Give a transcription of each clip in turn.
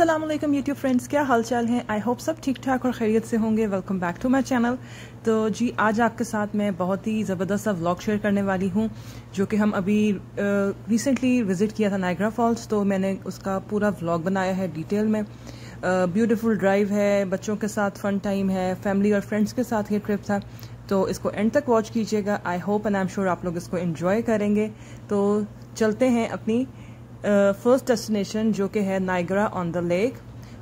अस्सलाम वालेकुम YouTube friends, क्या हाल चाल हैं। आई होप सब ठीक ठाक और खैरियत से होंगे। Welcome back to my channel. तो जी आज आपके साथ मैं बहुत ही ज़बरदस्त सा व्लॉग शेयर करने वाली हूँ, जो कि हम अभी रिसेंटली विज़िट किया था नायग्रा फॉल्स। तो मैंने उसका पूरा व्लॉग बनाया है डिटेल में। ब्यूटीफुल ड्राइव है, बच्चों के साथ फ़न टाइम है, फैमिली और फ्रेंड्स के साथ ये ट्रिप था। तो इसको एंड तक वॉच कीजिएगा। I hope and I am sure आप लोग इसको एंजॉय करेंगे। तो चलते हैं अपनी फर्स्ट डेस्टिनेशन, जो कि है नायग्रा ऑन द लेक।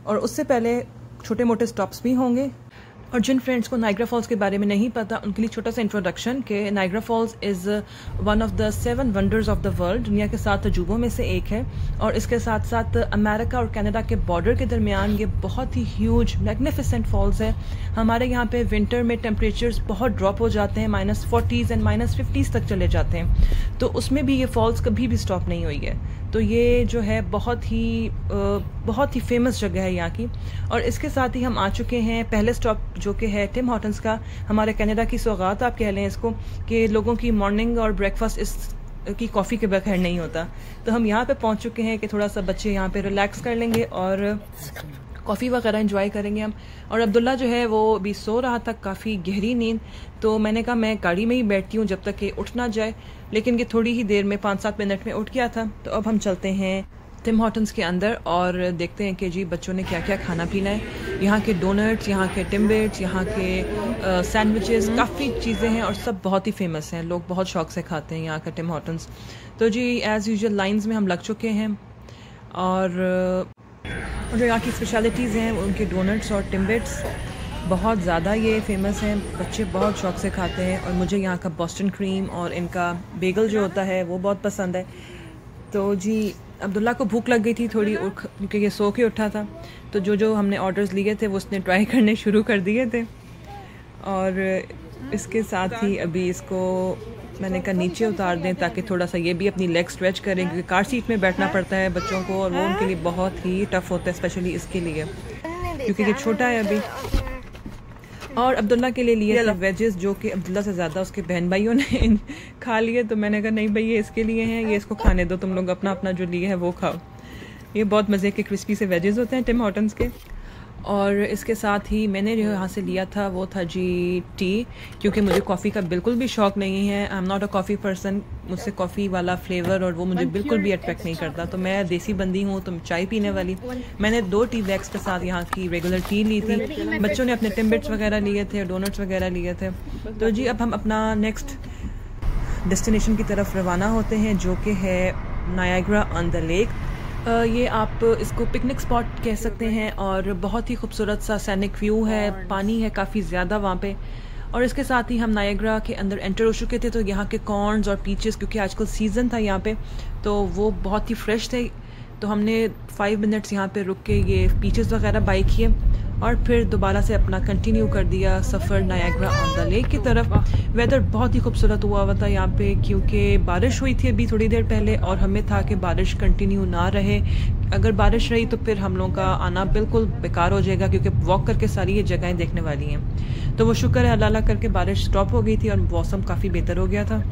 और उससे पहले छोटे मोटे स्टॉप्स भी होंगे। और जिन फ्रेंड्स को नायग्रा फॉल्स के बारे में नहीं पता, उनके लिए छोटा सा इंट्रोडक्शन कि Niagara false is one of the 7 wonders of the world. दुनिया के 7 तजुर्बों में से एक है। और इसके साथ साथ अमेरिका और कनाडा के बॉर्डर के दरमियान ये बहुत ही ह्यूज मैग्निफिसेंट फॉल्स है। हमारे यहाँ पे विंटर में टेम्परेचर्स बहुत ड्रॉप हो जाते हैं, -40s एंड -50s तक चले जाते हैं। तो उसमें भी ये फॉल्स कभी भी स्टॉप नहीं हुई है। तो ये जो है बहुत ही फेमस जगह है यहाँ की। और इसके साथ ही हम आ चुके हैं पहले स्टॉप, जो कि है टिम हॉर्टन्स का। हमारे कनाडा की सौगात आप कह लें इसको, कि लोगों की मॉर्निंग और ब्रेकफास्ट इस की कॉफ़ी के बगैर नहीं होता। तो हम यहाँ पे पहुँच चुके हैं कि थोड़ा सा बच्चे यहाँ पे रिलैक्स कर लेंगे और कॉफ़ी वगैरह एंजॉय करेंगे हम। और अब्दुल्ला जो है वो अभी सो रहा था, काफ़ी गहरी नींद। तो मैंने कहा मैं गाड़ी में ही बैठती हूँ जब तक कि उठ ना जाए, लेकिन ये थोड़ी ही देर में 5-7 मिनट में उठ गया था। तो अब हम चलते हैं टिम हॉर्टन्स के अंदर और देखते हैं कि जी बच्चों ने क्या क्या खाना पीना है। यहाँ के डोनट्स, यहाँ के टिम्बेट्स, यहाँ के सैंडविचेस, काफ़ी चीज़ें हैं और सब बहुत ही फेमस हैं। लोग बहुत शौक से खाते हैं यहाँ का टिम हॉर्टन्स। तो जी एज़ यूजुअल लाइन्स में हम लग चुके हैं। और जो यहाँ की स्पेशलिटीज़ हैं उनके डोनट्स और टिम्बेट्स बहुत ज़्यादा ये फेमस हैं। बच्चे बहुत शौक से खाते हैं। और मुझे यहाँ का बॉस्टन क्रीम और इनका बेगल जो होता है वो बहुत पसंद है। तो जी अब्दुल्ला को भूख लग गई थी थोड़ी, क्योंकि ये सो के उठा था। तो जो हमने ऑर्डर्स लिए थे वो उसने ट्राई करने शुरू कर दिए थे। और इसके साथ ही अभी इसको मैंने कहा नीचे उतार दें ताकि थोड़ा सा ये भी अपनी लेग स्ट्रेच करें, क्योंकि कार सीट में बैठना पड़ता है बच्चों को और वो उनके लिए बहुत ही टफ होता है, स्पेशली इसके लिए क्योंकि ये छोटा है अभी। और अब्दुल्ला के लिए थे वेजेस, जो कि अब्दुल्ला से ज़्यादा उसके बहन भाइयों ने खा लिए। तो मैंने कहा नहीं भाई ये इसके लिए हैं, ये इसको खाने दो, तुम लोग अपना अपना जो लिए है वो खाओ। ये बहुत मज़े के क्रिस्पी से वेजेस होते हैं टिम हॉर्टन्स के। और इसके साथ ही मैंने जो यहाँ से लिया था वो था जी टी, क्योंकि मुझे कॉफ़ी का बिल्कुल भी शौक़ नहीं है। I am not a coffee person. मुझसे कॉफ़ी वाला फ्लेवर और वो मुझे बिल्कुल भी अट्रैक्ट नहीं करता। तो मैं देसी बंदी हूँ, तो चाय पीने वाली। मैंने 2 टी बैग्स के साथ यहाँ की रेगुलर टी ली थी। बच्चों ने अपने टिम्बेट्स वगैरह लिए थे, डोनट्स वगैरह लिए थे। तो जी अब हम अपना नेक्स्ट डेस्टिनेशन की तरफ रवाना होते हैं, जो कि है नायग्रा ऑन द लेक। ये आप इसको पिकनिक स्पॉट कह सकते हैं और बहुत ही खूबसूरत सा सैनिक व्यू है। पानी है काफ़ी ज़्यादा वहाँ पे। और इसके साथ ही हम नायग्रा के अंदर एंटर हो चुके थे। तो यहाँ के कॉर्न्स और पीचेस, क्योंकि आजकल सीज़न था यहाँ पे, तो वो बहुत ही फ्रेश थे। तो हमने 5 मिनट्स यहाँ पे रुक के ये पीचेस वगैरह बाई किए और फिर दोबारा से अपना कंटिन्यू कर दिया सफ़र नायग्रा ऑन द लेक की तरफ। वेदर बहुत ही खूबसूरत हुआ था यहाँ पे, क्योंकि बारिश हुई थी अभी थोड़ी देर पहले और हमें था कि बारिश कंटिन्यू ना रहे। अगर बारिश रही तो फिर हम लोगों का आना बिल्कुल बेकार हो जाएगा, क्योंकि वॉक करके सारी ये जगहें देखने वाली हैं। तो वो शुक्र है अल्लाह करके बारिश स्टॉप हो गई थी और मौसम काफ़ी बेहतर हो गया था।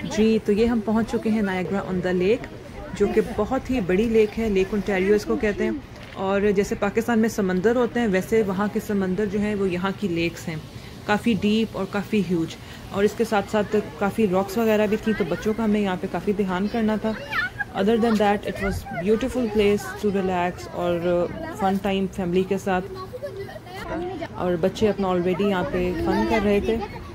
जी तो ये हम पहुंच चुके हैं नायग्रा ऑन द लेक, जो कि बहुत ही बड़ी लेक है। लेक ओंटारियो इसको कहते हैं। और जैसे पाकिस्तान में समंदर होते हैं, वैसे वहाँ के समंदर जो हैं वो यहाँ की लेक्स हैं, काफ़ी डीप और काफ़ी ह्यूज। और इसके साथ साथ काफ़ी रॉक्स वगैरह भी थी, तो बच्चों का हमें यहाँ पे काफ़ी ध्यान करना था। Other than that it was beautiful place to relax और फन टाइम फैमिली के साथ। और बच्चे अपना ऑलरेडी यहाँ पे फन कर रहे थे।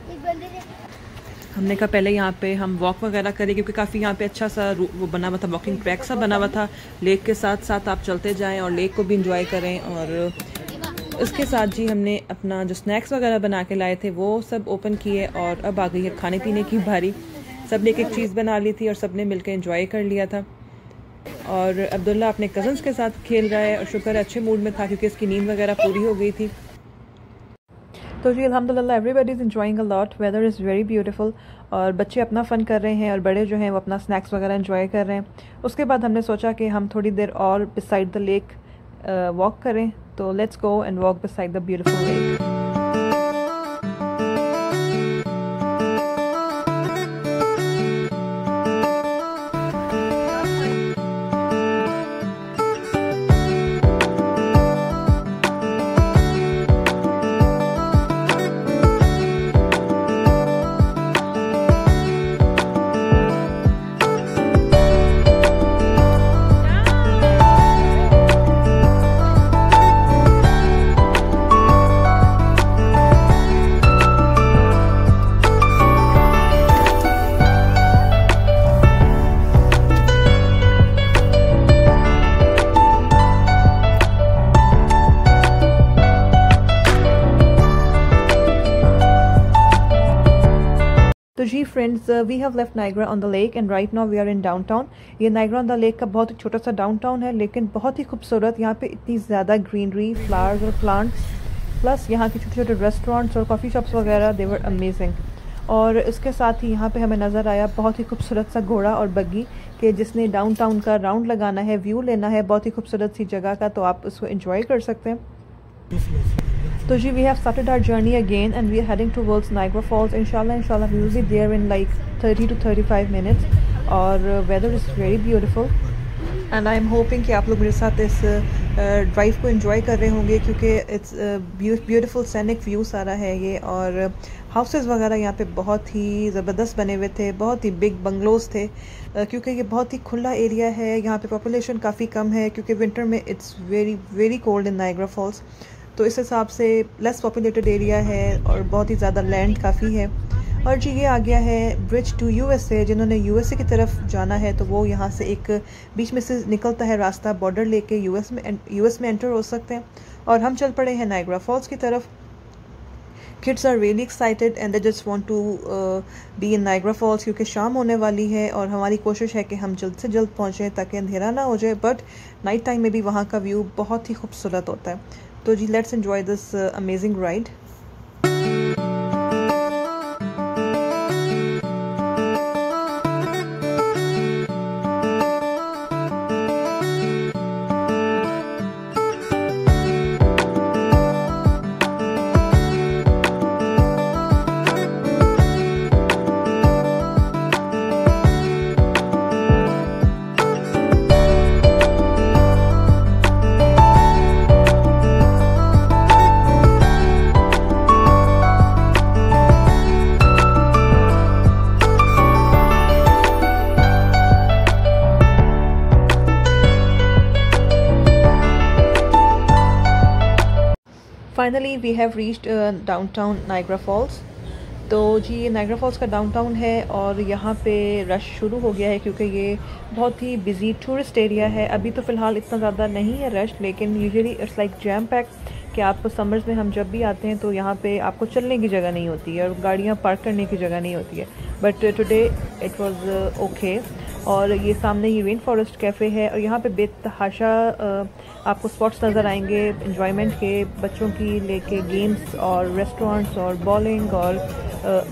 हमने कहा पहले यहाँ पे हम वॉक वगैरह करें, क्योंकि काफ़ी यहाँ पे अच्छा सा वो बना हुआ था, वॉकिंग ट्रैक सा बना हुआ था। लेक के साथ साथ आप चलते जाएं और लेक को भी इंजॉय करें। और इसके साथ जी हमने अपना जो स्नैक्स वगैरह बना के लाए थे वो सब ओपन किए और अब आ गई है खाने पीने की बारी। सब ने एक एक चीज़ बना ली थी और सब ने मिलकर एंजॉय कर लिया था। और अब्दुल्ला अपने कज़न्स के साथ खेल रहा है और शुक्र अच्छे मूड में था क्योंकि इसकी नींद वगैरह पूरी हो गई थी। तो जी अल्हम्दुलिल्लाह everybody is enjoying a lot, weather is very beautiful और बच्चे अपना फ़न कर रहे हैं और बड़े जो हैं वो अपना स्नैक्स वगैरह एंजॉय कर रहे हैं। उसके बाद हमने सोचा कि हम थोड़ी देर और बिसाइड द लेक वॉक करें, तो let's go and walk beside the beautiful lake. तो जी friends, we have left Niagara on the lake and right now we are in downtown. ये नाइग्रा ऑन द लेक का बहुत ही छोटा सा downtown है, लेकिन बहुत ही खूबसूरत। यहाँ पे इतनी ज़्यादा ग्रीनरी, फ्लावर्स और प्लांट्स, प्लस यहाँ के छोटे छोटे रेस्टोरेंट्स और कॉफ़ी शॉप्स वगैरह, दे वर अमेजिंग। और इसके साथ ही यहाँ पे हमें नज़र आया बहुत ही खूबसूरत सा घोड़ा और बग्गी कि जिसने डाउनटाउन का राउंड लगाना है, व्यू लेना है बहुत ही खूबसूरत सी जगह का, तो आप उसको एंजॉय कर सकते हैं। तो जी we have started our journey again and we are heading towards Niagara Falls. इंशाल्लाह we will be there in like 30 to 35 minutes और weather is very beautiful and I am hoping कि आप लोग मेरे साथ इस ड्राइव को एंजॉय कर रहे होंगे क्योंकि इट्स ब्यूटीफुल सैनिक व्यू सारा है ये। और हाउसेस वगैरह यहाँ पे बहुत ही ज़बरदस्त बने हुए थे, बहुत ही बिग बंगलोज थे क्योंकि ये बहुत ही खुला एरिया है। यहाँ पे पॉपुलेशन काफ़ी कम है क्योंकि विंटर में it's very very cold in Niagara Falls, तो इस हिसाब से लेस पॉपुलेटेड एरिया है और बहुत ही ज़्यादा लैंड काफ़ी है। और जी ये आ गया है ब्रिज टू यूएसए। जिन्होंने यूएसए की तरफ जाना है तो वो यहाँ से एक बीच में से निकलता है रास्ता, बॉर्डर लेके यूएस में एंटर हो सकते हैं। और हम चल पड़े हैं नाइग्रा फॉल्स की तरफ। Kids are really excited and they just want to be in Niagara Falls क्योंकि शाम होने वाली है और हमारी कोशिश है कि हम जल्द से जल्द पहुँचें ताकि अंधेरा ना हो जाए। बट नाइट टाइम में भी वहाँ का व्यू बहुत ही खूबसूरत होता है। तो जी let's enjoy this amazing ride. Finally we have reached downtown Niagara Falls. तो जी ये नाइग्रा फॉल्स का डाउनटाउन है और यहाँ पे रश शुरू हो गया है क्योंकि ये बहुत ही बिजी टूरिस्ट एरिया है। अभी तो फ़िलहाल इतना ज़्यादा नहीं है रश, लेकिन usually it's like jam pack कि आप समर्स में हम जब भी आते हैं तो यहाँ पे आपको चलने की जगह नहीं होती है और गाड़ियाँ पार्क करने की जगह नहीं होती है। But today it was okay. और ये सामने ही रेन फॉरेस्ट कैफ़े है और यहाँ पे बेतहाशा आपको स्पॉट्स नज़र आएंगे एंजॉयमेंट के, बच्चों की लेके गेम्स और रेस्टोरेंट्स और बॉलिंग और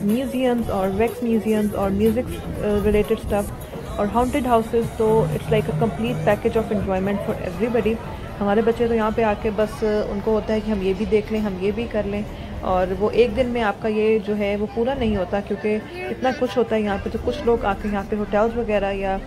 म्यूज़ियम्स और वैक्स म्यूज़ियम्स और म्यूज़िक रिलेटेड स्टफ और हॉन्टेड हाउसेस। तो it's like a complete package of enjoyment for everybody. हमारे बच्चे तो यहाँ पे आके बस उनको होता है कि हम ये भी देख लें, हम ये भी कर लें, और वो एक दिन में आपका ये जो है वो पूरा नहीं होता क्योंकि इतना कुछ होता है यहाँ पे। तो कुछ लोग आके यहाँ पे होटल्स वगैरह या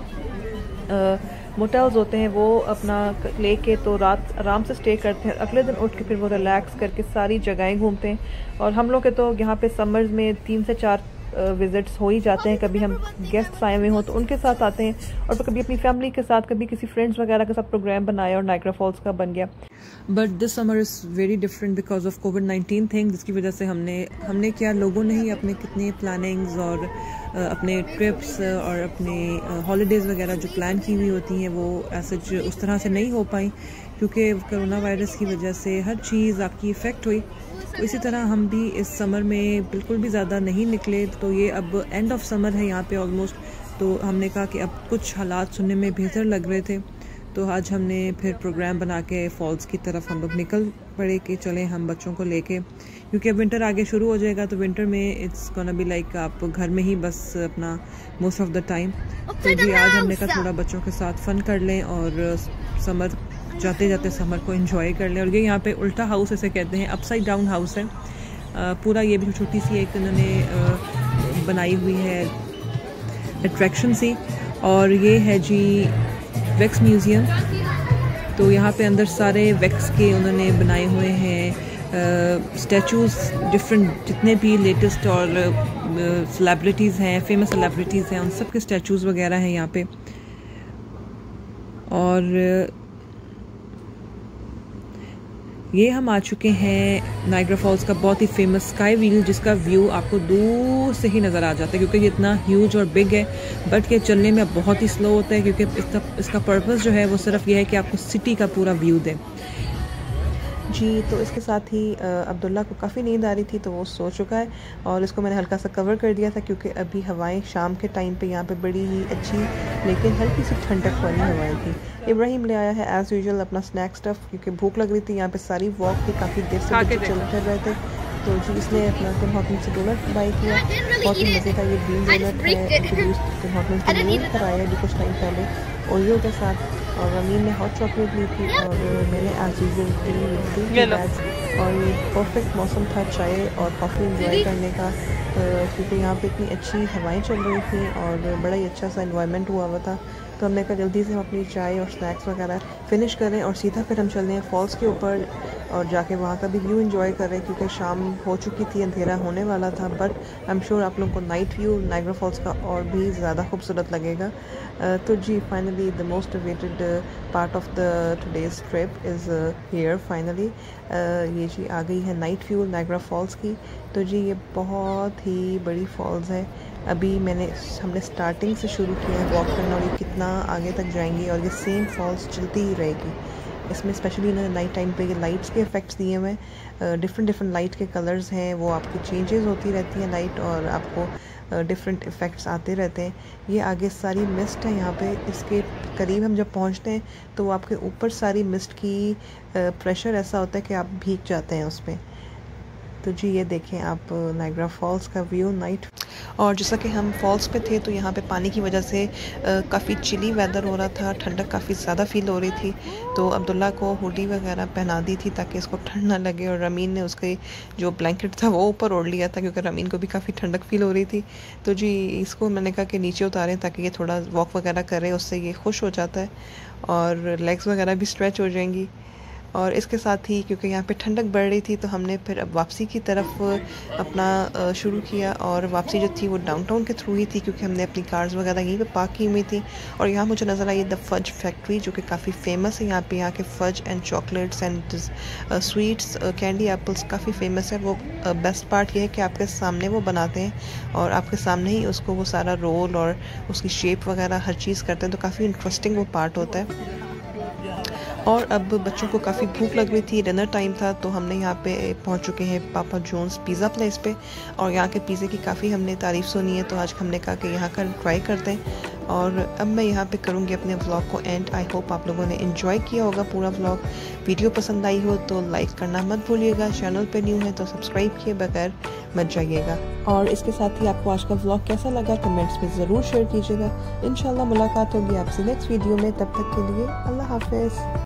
मोटेल्स होते हैं वो अपना लेके तो रात आराम से स्टे करते हैं, अगले दिन उठ के फिर वो रिलैक्स करके सारी जगहें घूमते हैं। और हम लोग के तो यहाँ पे समर्स में 3 से 4 विज़िट्स हो ही जाते हैं। कभी हम गेस्ट्स आए हुए हों तो उनके साथ आते हैं और तो कभी अपनी फैमिली के साथ, कभी किसी फ्रेंड्स वगैरह के साथ प्रोग्राम बनाया और नाइग्रा फॉल्स का बन गया। But this summer is very different because of covid thing, जिसकी वजह से हमने क्या लोगों ने ही अपने कितने प्लानिंग्स और अपने ट्रिप्स और अपने हॉलीडेज़ वगैरह जो प्लान की हुई होती हैं वो ऐसे उस तरह से नहीं हो पाई क्योंकि कोरोना वायरस की वजह से हर चीज़ आपकी इफ़ेक्ट हुई। तो इसी तरह हम भी इस समर में बिल्कुल भी ज़्यादा नहीं निकले। तो ये अब एंड ऑफ समर है यहाँ पे ऑलमोस्ट, तो हमने कहा कि अब कुछ हालात सुनने में बेहतर लग रहे थे, तो आज हमने फिर प्रोग्राम बना के फॉल्स की तरफ हम लोग निकल पड़े कि चलें हम बच्चों को लेके, क्योंकि अब विंटर आगे शुरू हो जाएगा। तो विंटर में इट्स गोना बी लाइक आप घर में ही बस अपना मोस्ट ऑफ द टाइम। तो जी आज हमने कहा थोड़ा बच्चों के साथ फ़न कर लें और समर जाते जाते समर को एंजॉय कर लें। और ये यहाँ पे उल्टा हाउस इसे कहते हैं, अपसाइड डाउन हाउस है पूरा। ये भी छोटी सी एक इन्होंने बनाई हुई है अट्रैक्शन सी। और ये है जी वैक्स म्यूज़ियम। तो यहाँ पे अंदर सारे वैक्स के उन्होंने बनाए हुए हैं स्टैचूज़, डिफरेंट जितने भी लेटेस्ट और सेलिब्रिटीज़ हैं, फेमस सेलिब्रिटीज़ हैं, उन सब के स्टैचूज़ वगैरह हैं यहाँ पे। और ये हम आ चुके हैं नायग्रा फॉल्स का बहुत ही फेमस स्काई व्हील, जिसका व्यू आपको दूर से ही नज़र आ जाता है, क्योंकि ये इतना ह्यूज और बिग है। बट ये चलने में बहुत ही स्लो होता है, क्योंकि इसका पर्पस जो है वो सिर्फ ये है कि आपको सिटी का पूरा व्यू दे। जी तो इसके साथ ही अब्दुल्ला को काफ़ी नींद आ रही थी, तो वो सो चुका है और इसको मैंने हल्का सा कवर कर दिया था, क्योंकि अभी हवाएं शाम के टाइम पे यहाँ पे बड़ी ही अच्छी लेकिन हल्की सी ठंडक वाली हवाएं थी। इब्राहिम ले आया है एज़ यूजुअल अपना स्नैक स्टफ़, क्योंकि भूख लग रही थी। यहाँ पे सारी वॉक थी, काफ़ी देर से बच्चे चलते रहे थे, तो जी इसने अपना टिम हॉर्टन्स से डोनट बाई किया। बहुत ही मज़े का ये ग्रीन डोनट है, टिम हॉर्टन्स के न्यू पर आया जो कुछ टाइम पहले ओरियो के साथ। और अमीन ने हॉट चॉकलेट ली थी और मैंने एज़ यूजुअल और ये परफेक्ट मौसम था चाय और कॉफ़ी इंजॉय करने का, क्योंकि यहाँ पे इतनी अच्छी हवाएं चल रही थी और बड़ा ही अच्छा सा एनवायरनमेंट हुआ हुआ था। तो हमने कहा जल्दी से हम अपनी चाय और स्नैक्स वगैरह फिनिश करें और सीधा फिर हम चल रहे हैं फॉल्स के ऊपर और जाके वहाँ का भी व्यू एंजॉय करें, क्योंकि शाम हो चुकी थी, अंधेरा होने वाला था। बट आई एम श्योर आप लोगों को नाइट व्यू नायग्रा फॉल्स का और भी ज़्यादा खूबसूरत लगेगा। तो जी finally the most awaited part of the today's trip is here finally. ये जी आ गई है नाइट व्यू नायग्रा फॉल्स की। तो जी ये बहुत ही बड़ी फॉल्स है। अभी हमने स्टार्टिंग से शुरू किया है वॉक करना और ये कितना आगे तक जाएंगी और ये सेम फॉल्स चलती ही रहेगी। इसमें स्पेशली इन्होंने नाइट टाइम पे ये लाइट्स के इफ़ेक्ट्स दिए हुए हैं, डिफरेंट लाइट के कलर्स हैं, वो आपकी चेंजेस होती रहती हैं लाइट और आपको डिफरेंट इफ़ेक्ट्स आते रहते हैं। ये आगे सारी मिस्ट है यहाँ पे, इसके करीब हम जब पहुँचते हैं तो वो आपके ऊपर सारी मिस्ट की प्रेशर ऐसा होता है कि आप भीग जाते हैं उस पर। तो जी ये देखें आप नायग्रा फॉल्स का व्यू नाइट। और जैसा कि हम फॉल्स पे थे तो यहाँ पे पानी की वजह से काफ़ी चिली वेदर हो रहा था, ठंडक काफ़ी ज़्यादा फील हो रही थी। तो अब्दुल्ला को हुडी वगैरह पहना दी थी ताकि इसको ठंड ना लगे, और रमीन ने उसके जो ब्लैंकेट था वो ऊपर ओढ़ लिया था, क्योंकि रमीन को भी काफ़ी ठंडक फील हो रही थी। तो जी इसको मैंने कहा कि नीचे उतारें ताकि ये थोड़ा वॉक वगैरह करे, उससे ये खुश हो जाता है और लेग्स वगैरह भी स्ट्रेच हो जाएंगी। और इसके साथ ही क्योंकि यहाँ पे ठंडक बढ़ रही थी तो हमने फिर अब वापसी की तरफ अपना शुरू किया। और वापसी जो थी वो डाउनटाउन के थ्रू ही थी, क्योंकि हमने अपनी कार्स वगैरह यहीं पे पार्क की हुई थी। और यहाँ मुझे नज़र आई द फज फैक्ट्री, जो कि काफ़ी फेमस है यहाँ पे। यहाँ के fudge and chocolates and sweets candy apples काफ़ी फेमस है। वो बेस्ट पार्ट ये है कि आपके सामने वो बनाते हैं और आपके सामने ही उसको वो सारा रोल और उसकी शेप वगैरह हर चीज़ करते हैं, तो काफ़ी इंटरेस्टिंग वो पार्ट होता है। और अब बच्चों को काफ़ी भूख लग रही थी, डिनर टाइम था, तो हमने यहाँ पे पहुँच चुके हैं पापा जॉन्स पिज़्ज़ा प्लेस पे। और यहाँ के पिज़्ज़े की काफ़ी हमने तारीफ़ सुनी है, तो आज हमने कहा कि यहाँ का ट्राई करते हैं। और अब मैं यहाँ पे करूँगी अपने व्लॉग को एंड। आई होप आप लोगों ने एंजॉय किया होगा पूरा व्लॉग। वीडियो पसंद आई हो तो लाइक करना मत भूलिएगा, चैनल पे न्यू है तो सब्सक्राइब किए बगैर मत जाइएगा। और इसके साथ ही आपको आज का व्लॉग कैसा लगा कमेंट्स में ज़रूर शेयर कीजिएगा। इंशाल्लाह मुलाकात होगी आपसे नेक्स्ट वीडियो में, तब तक के लिए अल्लाह हाफिज़।